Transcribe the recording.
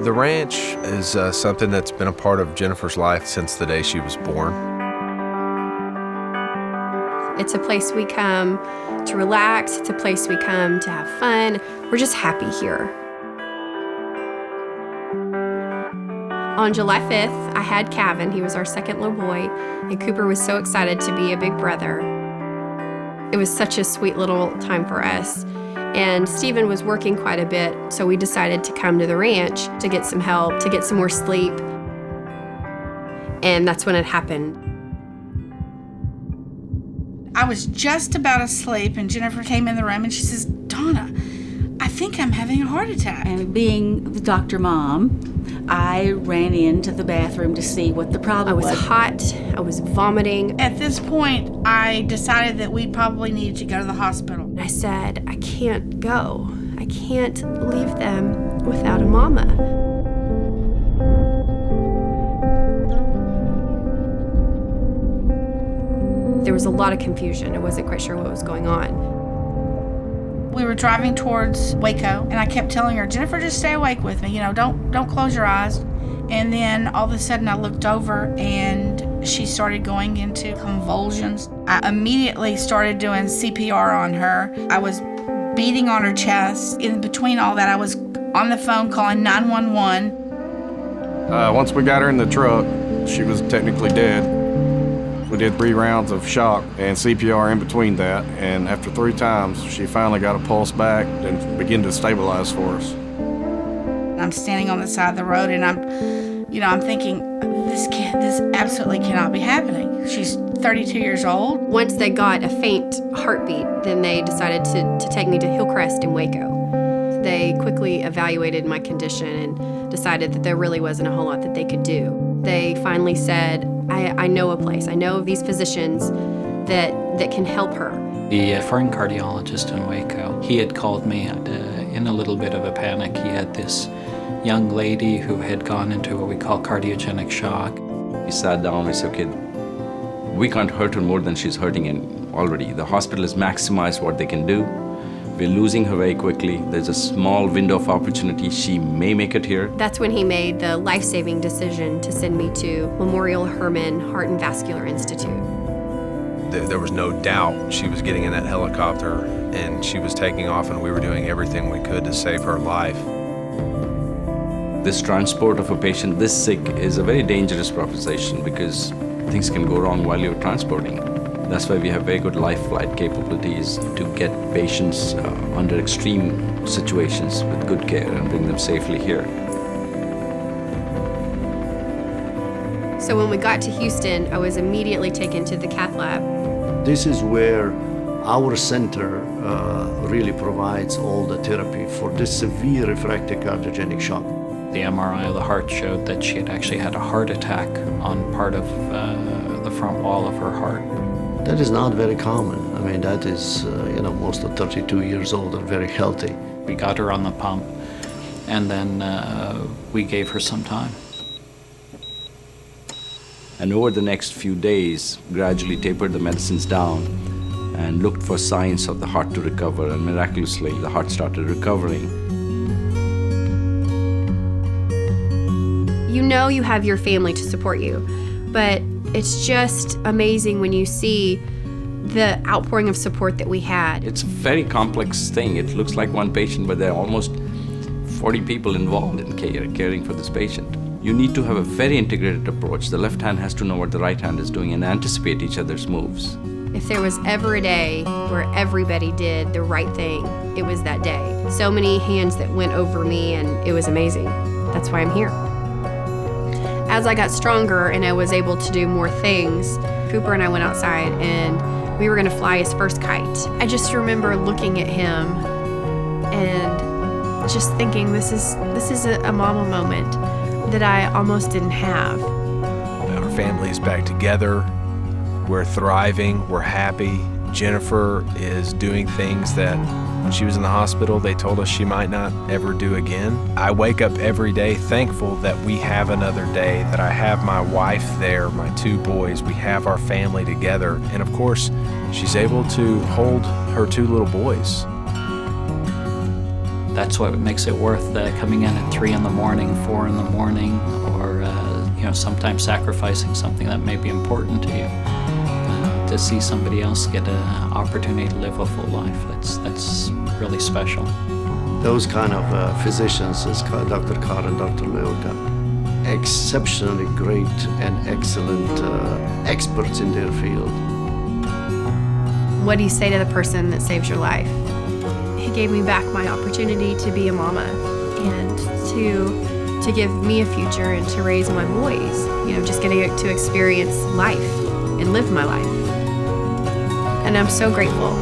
The ranch is something that's been a part of Jennifer's life since the day she was born. It's a place we come to relax. It's a place we come to have fun. We're just happy here. On July 5th, I had Kevin. He was our second little boy, and Cooper was so excited to be a big brother. It was such a sweet little time for us. And Stephen was working quite a bit, so we decided to come to the ranch to get some help, to get some more sleep. And that's when it happened. I was just about asleep, and Jennifer came in the room, and she says, "Donna, I think I'm having a heart attack." And being the doctor mom, I ran into the bathroom to see what the problem was. I was hot. I was vomiting. At this point, I decided that we probably needed to go to the hospital. I said, I can't go. I can't leave them without a mama. There was a lot of confusion. I wasn't quite sure what was going on. We were driving towards Waco, and I kept telling her, "Jennifer, just stay awake with me. You know, don't close your eyes." And then all of a sudden, I looked over, and she started going into convulsions. I immediately started doing CPR on her. I was beating on her chest. In between all that, I was on the phone calling 911. Once we got her in the truck, she was technically dead. We did 3 rounds of shock and CPR in between that, and after 3 times, she finally got a pulse back and began to stabilize for us. I'm standing on the side of the road, and I'm thinking, this absolutely cannot be happening. She's 32 years old. Once they got a faint heartbeat, then they decided to take me to Hillcrest in Waco. They quickly evaluated my condition and decided that there really wasn't a whole lot that they could do. They finally said, I know a place. I know of these physicians that can help her. The foreign cardiologist in Waco, he had called me in a little bit of a panic. He had this young lady who had gone into what we call cardiogenic shock. We sat down and we said, okay, we can't hurt her more than she's hurting already. The hospital has maximized what they can do. We're losing her very quickly. There's a small window of opportunity. She may make it here. That's when he made the life-saving decision to send me to Memorial Hermann Heart and Vascular Institute. There was no doubt she was getting in that helicopter, and she was taking off, and we were doing everything we could to save her life. This transport of a patient this sick is a very dangerous proposition because things can go wrong while you're transporting. That's why we have very good life flight capabilities to get patients under extreme situations with good care and bring them safely here. So when we got to Houston, I was immediately taken to the cath lab. This is where our center really provides all the therapy for this severe refractory cardiogenic shock. The MRI of the heart showed that she had actually had a heart attack on part of the front wall of her heart. That is not very common. I mean, that is, most of 32 years old are very healthy. We got her on the pump, and then we gave her some time. And over the next few days, gradually tapered the medicines down and looked for signs of the heart to recover, and miraculously, the heart started recovering. You know you have your family to support you, but it's just amazing when you see the outpouring of support that we had. It's a very complex thing. It looks like one patient, but there are almost 40 people involved in caring for this patient. You need to have a very integrated approach. The left hand has to know what the right hand is doing and anticipate each other's moves. If there was ever a day where everybody did the right thing, it was that day. So many hands that went over me, and it was amazing. That's why I'm here. As I got stronger and I was able to do more things, Cooper and I went outside and we were gonna fly his first kite. I just remember looking at him and just thinking, this is a mama moment that I almost didn't have. Our family is back together. We're thriving, we're happy. Jennifer is doing things that when she was in the hospital, they told us she might not ever do again. I wake up every day thankful that we have another day, that I have my wife there, my 2 boys, we have our family together. And of course, she's able to hold her 2 little boys. That's what makes it worth coming in at 3 in the morning, 4 in the morning, or sometimes sacrificing something that may be important to you to see somebody else get an opportunity to live a full life. That's really special. Those kind of physicians, as Dr. Carr and Dr. Leota, exceptionally great and excellent experts in their field. What do you say to the person that saves your life? He gave me back my opportunity to be a mama and to give me a future and to raise my boys. Just getting to experience life and live my life. And I'm so grateful.